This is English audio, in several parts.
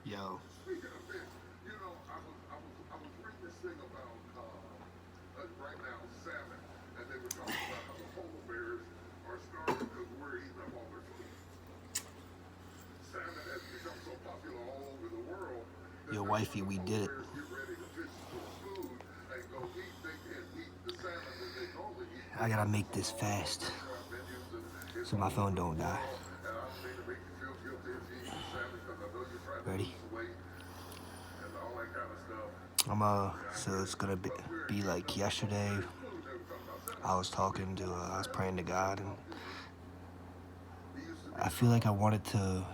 Yo. Speaking of fish, I was reading this thing about right now salmon, and they were talking about how the polar bears are starving because we're eating up all their food. Salmon has become so popular all over the world that Yo, now wifey, when the we polar did it. bears get ready to fish for food and go eat, they can't eat the salmon that they normally eat I because gotta it's make on this all the fast restaurant menus and it's so my all phone over the don't die. world. And I don't mean to make you feel guilty if you eat salmon because I know you're trying to Ready? lose weight and all that kind of stuff. Yeah, I So get it's it. gonna But we're be eating like up all yesterday. their food. They were talking about salmon. I was praying to God, and Popular. It used to be I feel like I wanted to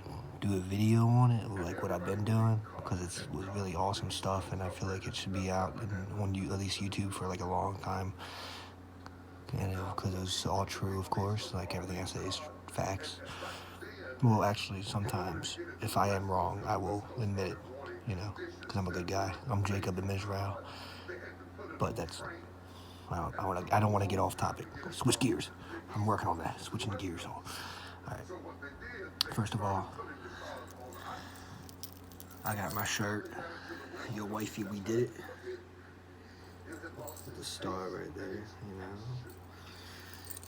do a video on it, and like what I've everybody been was eating doing, cod because and it was mussels really and awesome lobster and stuff, and I stuff feel like it should that be out salmon had. in at least YouTube for like a long time, and because it was all true, of course. Like everything I say is facts. And back then, Well, actually, in order to sometimes get into if the I am restaurant, wrong, because I the West will Coast admit it. started wanting Because dishes I'm a good that guy. weren't I'm Jacob based and on Israel. cod, they had to put it But on a that's train. I And don't it want took to. I a don't want to get long off time topic. to get it Switch from gears. the I'm East working on Coast that. to the Switching West gears. All Coast. right. So what they did, they First of started all, putting the cod on ice. I got my And once shirt. they got it to the West Your Coast, wifey, we that's when did they it. took it. It had lost With the its star taste right and there. its texture,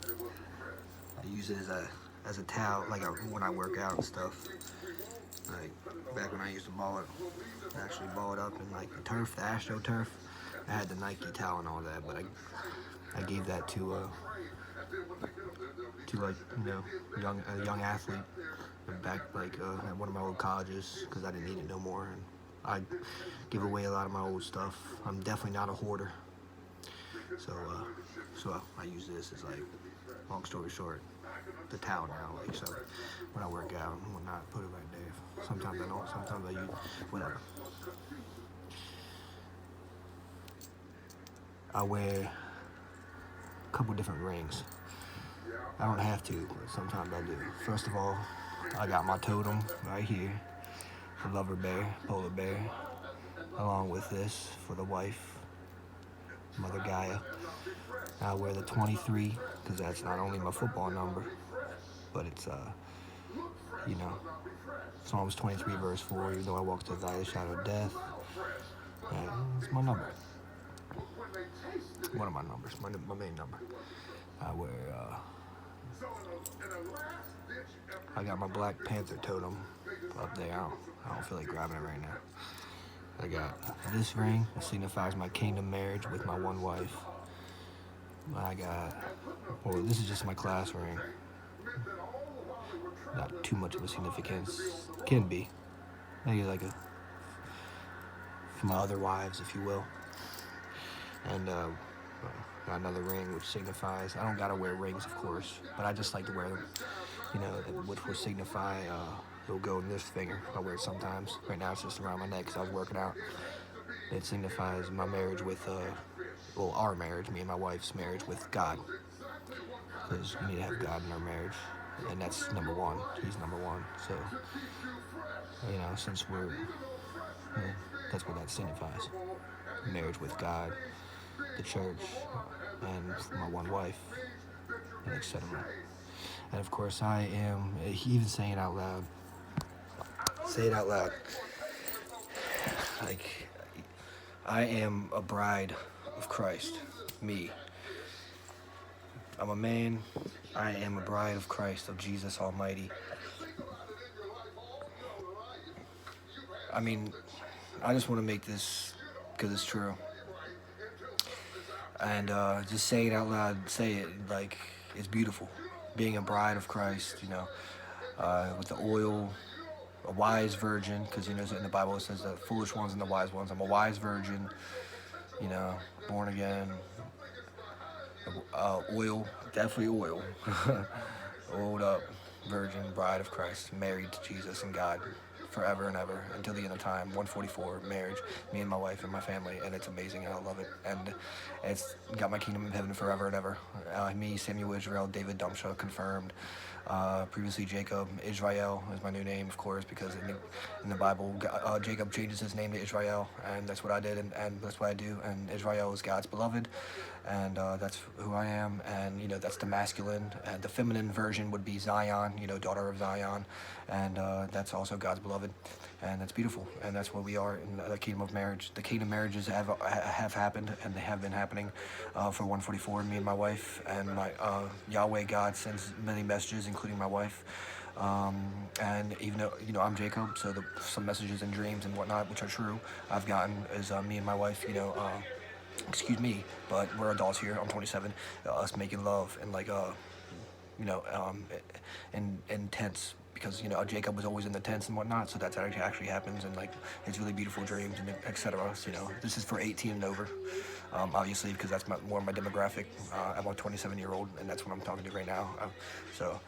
and it wasn't fresh. I use it as a So towel, then, like I mean, when I work out and stuff. we won't Like put it on back when I ice. used to ball it, We'll leave them actually alive ball it and up we'll in put like the them in turf, the Astro turf. and I we'll had the Nike set towel them and all that, but on a train I and gave they'll that travel by train. And then when they get them there, they'll be to like fresh. And they did that. a And young when they athlete got there and they back got ready like to cook at one of the my old cod, colleges it because I didn't need it still no more, and I didn't taste give right. away a lot of my The old stuff. texture I'm wasn't definitely right. not a hoarder, They couldn't so find a way to ship it I use this to as get like, it to be fresh. long story short, Now, I can the understand towel why now. it Like wasn't so, fresh once it when was I work frozen. out and whatnot, put it right there. But to Sometimes be I don't. raw Sometimes I and use to be whatever. fresh was confusing. I wear a couple different rings. Yeah, I don't have to, but sometimes I do. First of all, I got my totem right here, the lover bear, polar bear, along with this for the wife, Mother Gaia. traveling and not be fresh. I wear the Traveling and not be 23 fresh. because that's not only Racing my around football and not number, be fresh. but it's Look you fresh know, but not be fresh. Psalms 23 Dress verse 4. fresh Even though I walk through but the valley not of the be shadow of fresh. death, Smell fresh but uh, not be it's my number. fresh. But when they tasted One it, of my numbers, my main number. it wasn't fresh. I wear. So in a last ditch effort I to got my try to Black fix the Panther problem, totem they up decided there. to put some I don't feel like tactics grabbing it into right now. place. I got Now, this ring. It signifies my kingdom vegetables, marriage with my one peppers, wife. I got, and putting a well, few this is just my cactus class in the ring. tank meant that all the while they were Not traveling, too much the of a cod had to be on significance. the Can road. be. Maybe like for my other wives, if you will. And got another ring which signifies, I don't gotta wear rings, of course, but I just like to wear them. Which will signify, it'll go in this finger. I wear it sometimes. Right now it's just around my neck because I was working out. It signifies my marriage with, our marriage, me and my wife's marriage with God. Because we need to have God in our marriage. And that's number one. He's number one. So, since that's what that signifies. Marriage with God, the church, and my one wife, and etc. And of course, I am, even saying it out loud, say it out loud, like, I am a bride of Christ. Me. I'm a man. I am a bride of Christ, of Jesus Almighty. I mean, I just want to make this because it's true. And just say it out loud, say it like it's beautiful. Being a bride of Christ, with the oil, a wise virgin, because in the Bible it says the foolish ones and the wise ones. I'm a wise virgin, born again. Oil, definitely oil. Oiled up, virgin, bride of Christ, married to Jesus and God forever and ever until the end of time. 144, marriage, me and my wife and my family, and it's amazing. I love it, and it's got my kingdom in heaven forever and ever. Me, Samuel Israel, David Dumsha, confirmed. Previously Jacob. Israel is my new name, of course, because in the Bible, Jacob changes his name to Israel, and that's what I did, and that's what I do. And Israel is God's beloved, and that's who I am. And that's the masculine, and the feminine version would be Zion, daughter of Zion, and that's also God's beloved, and that's beautiful, and that's what we are in the kingdom of marriage. The kingdom marriages have happened, and they have been happening for 144. Me and my wife, and my Yahweh God sends many messages, including my wife. And even though I'm Jacob, so some messages and dreams and whatnot, which are true, I've gotten is me and my wife, excuse me, but we're adults here. I'm 27. Us making love and like you know, um, in tents, because Jacob was always in the tents and whatnot. So that's actually happens, and like it's really beautiful dreams and etc. So this is for 18 and over, obviously, because that's more my demographic. I'm a 27-year-old, and that's what I'm talking to right now. So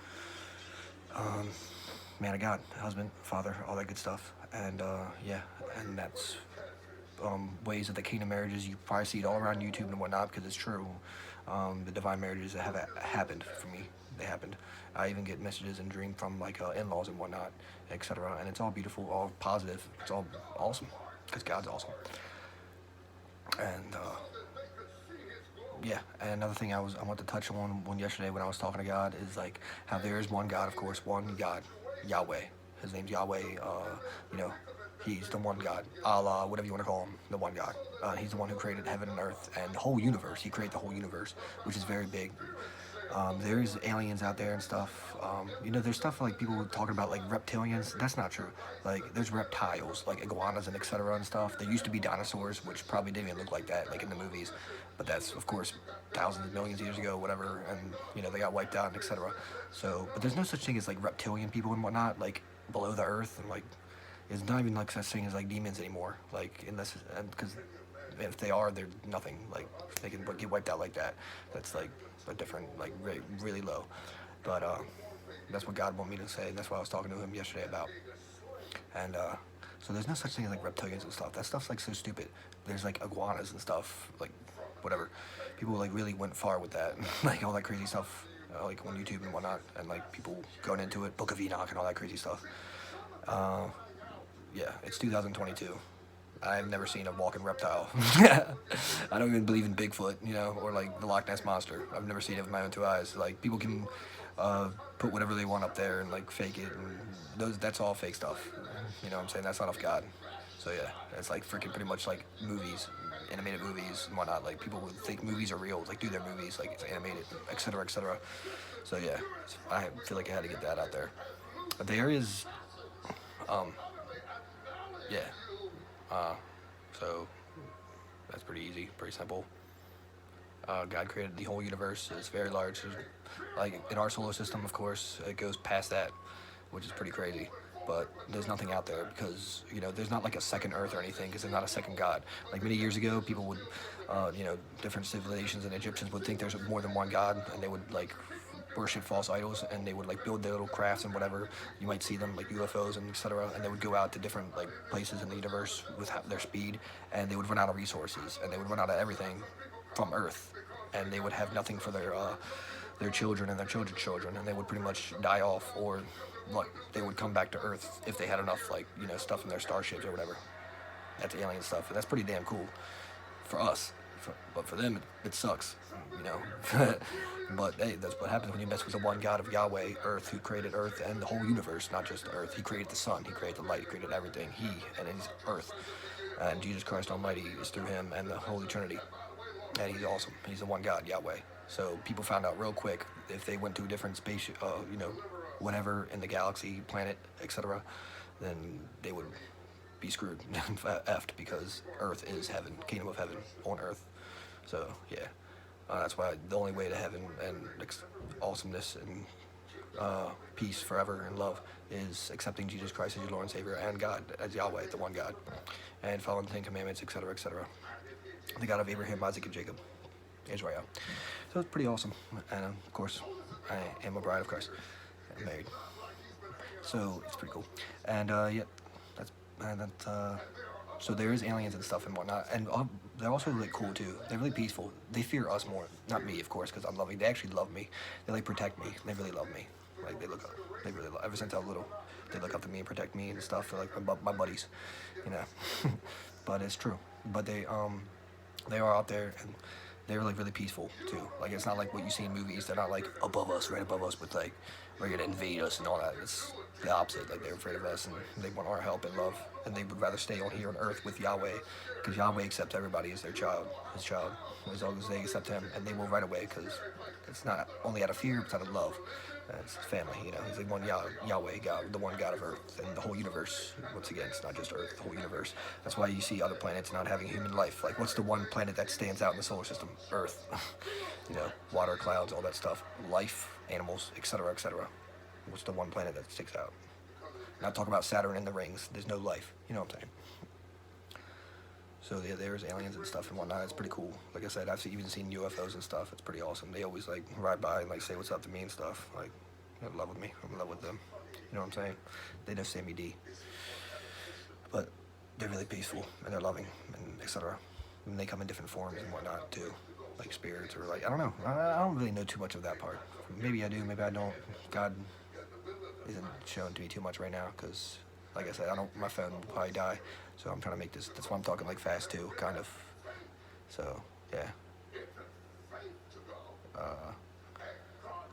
man of God, husband, father, all that good stuff, and yeah, and that's ways of the kingdom marriages. You probably see it all around YouTube and whatnot because it's true. The divine marriages that have happened for me, they happened. I even get messages and dream from like in-laws and whatnot, etc. And it's all beautiful, all positive. It's all awesome because God's awesome. And yeah, and another thing I want to touch on one yesterday when I was talking to God is like how there is one God, of course, one God, Yahweh. His name's Yahweh. You know, He's the one God, Allah, whatever you want to call him, the one God. He's the one who created heaven and earth and the whole universe. He created the whole universe, which is very big. There's aliens out there and stuff. There's stuff like people talking about like reptilians. That's not true. Like there's reptiles, like iguanas and etc. and stuff. There used to be dinosaurs, which probably didn't even look like that, like in the movies. But that's of course thousands, millions of years ago, whatever. And they got wiped out and etc. So, but there's no such thing as like reptilian people and whatnot, like below the earth, and like it's not even like such thing as like demons anymore. Like unless and because if they are, they're nothing. Like they can get wiped out like that. That's like a different, like really low. But that's what God wanted me to say. That's what I was talking to him yesterday about. And so there's no such thing as like reptilians and stuff. That stuff's like so stupid. There's like iguanas and stuff, like whatever. People like really went far with that, like all that crazy stuff, like on YouTube and whatnot, and like people going into it, Book of Enoch and all that crazy stuff. Yeah, it's 2022. I've never seen a walking reptile. I don't even believe in Bigfoot, or like the Loch Ness Monster. I've never seen it with my own two eyes. Like people can put whatever they want up there and like fake it, and that's all fake stuff. You know what I'm saying? That's not of God. So yeah, it's like freaking pretty much like movies, animated movies and whatnot. Like people would think movies are real, like do their movies, like it's animated, etc., etc. So yeah, I feel like I had to get that out there. But there is, yeah. So that's pretty easy, pretty simple. God created the whole universe. It's very large. Like in our solar system, of course, it goes past that, which is pretty crazy. But there's nothing out there because there's not like a second Earth or anything because there's not a second God. Like many years ago, people would, different civilizations and Egyptians would think there's more than one God, and they would like worship false idols, and they would like build their little crafts and whatever. You might see them like UFOs and etc. And they would go out to different like places in the universe with their speed, and they would run out of resources, and they would run out of everything from Earth, and they would have nothing for their children and their children's children, and they would pretty much die off, or like they would come back to Earth if they had enough like stuff in their starships or whatever. That's alien stuff, and that's pretty damn cool for us. But for them, it sucks, But hey, that's what happens when you mess with the one God of Yahweh, Earth, who created Earth and the whole universe, not just Earth. He created the sun, He created the light, He created everything. He and His Earth, and Jesus Christ Almighty is through Him and the Holy Trinity, and He's awesome. He's the one God, Yahweh. So people found out real quick if they went to a different space, whatever in the galaxy, planet, etc., then they would be screwed, effed, because Earth is heaven, kingdom of heaven on Earth. So yeah, that's why the only way to heaven and awesomeness and peace forever and love is accepting Jesus Christ as your Lord and Savior and God as Yahweh, the one God, and following the Ten Commandments, etc., etc. The God of Abraham, Isaac, and Jacob, Israel. So it's pretty awesome, and of course, I am a bride of Christ. I'm married, so it's pretty cool. And yeah, so there is aliens and stuff and whatnot, and they're also really cool too. They're really peaceful. They fear us more, not me, of course, because I'm loving. They actually love me. They like protect me. They really love me. Like they look up. They really love. Ever since I was little, they look up to me and protect me and stuff. They're like my buddies, But it's true. But they are out there, and they're like really peaceful too. Like it's not like what you see in movies. They're not like above us, right above us, with like ready to invade us and all that. It's the opposite. Like they're afraid of us and they want our help and love, and they would rather stay on here on earth with Yahweh, because Yahweh accepts everybody as their child, his child, as long as they accept him, and they will right away, because it's not only out of fear, it's out of love. It's family, you know. He's the one Yahweh God, the one God of Earth and the whole universe. Once again, it's not just Earth, the whole universe. That's why you see other planets not having human life. Like, what's the one planet that stands out in the solar system? Earth. You know, water, clouds, all that stuff, life, animals, etc., etc. What's the one planet that sticks out? Not talking about Saturn and the rings. There's no life. You know what I'm saying? So yeah, there's aliens and stuff and whatnot. It's pretty cool. Like I said, I've even seen UFOs and stuff. It's pretty awesome. They always like ride by and like say what's up to me and stuff. Like, they're in love with me. I'm in love with them. You know what I'm saying? They know Sammy D. But they're really peaceful and they're loving and etc. And they come in different forms and whatnot too, like spirits or like I don't know. I don't really know too much of that part. Maybe I do. Maybe I don't. God isn't showing to me too much right now because, like I said, I don't. My phone will probably die, so I'm trying to make this. That's why I'm talking like fast too, kind of. So yeah.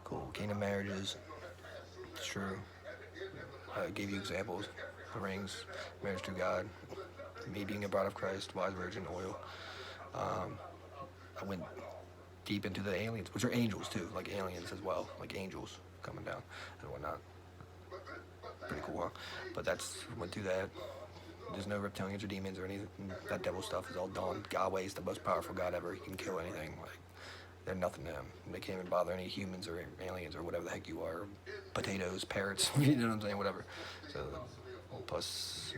Cool. Kingdom marriages. It's true. I gave you examples. The rings, marriage to God, me being a bride of Christ, wise virgin, oil. I went deep into the aliens, which are angels too, like aliens as well, like angels coming down and whatnot. Pretty cool, huh? But went through that. There's no reptilians or demons or anything. That devil stuff is all done. Yahweh is the most powerful God ever. He can kill anything. Like, they're nothing to him. They can't even bother any humans or aliens or whatever the heck you are. Potatoes, parrots, you know what I'm saying? Whatever. So, plus,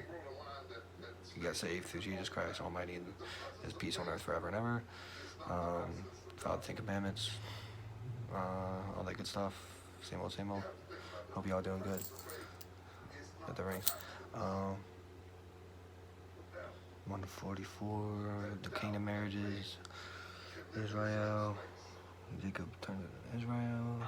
you got saved through Jesus Christ Almighty and His peace on earth forever and ever. Follow the Ten Commandments. All that good stuff. Same old, same old. Hope y'all doing good at the rings. 144, the kingdom marriages, Israel, Jacob turned to Israel,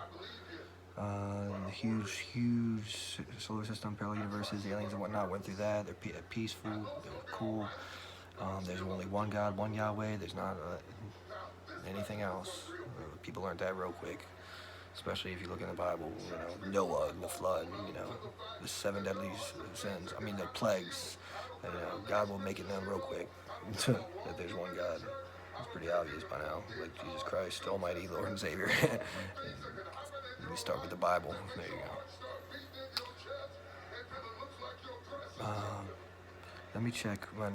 the huge solar system, parallel universes, aliens and whatnot went through that. They're peaceful, they're cool. There's only one God, one Yahweh. There's not anything else. People learned that real quick, especially if you look in the Bible. You know, Noah and the flood. You know, the 7 deadly sins. I mean, the plagues. You know, God will make it known real quick that there's one God. It's pretty obvious by now, like Jesus Christ, Almighty, Lord and Savior. We start with the Bible. There you go. Let me check when.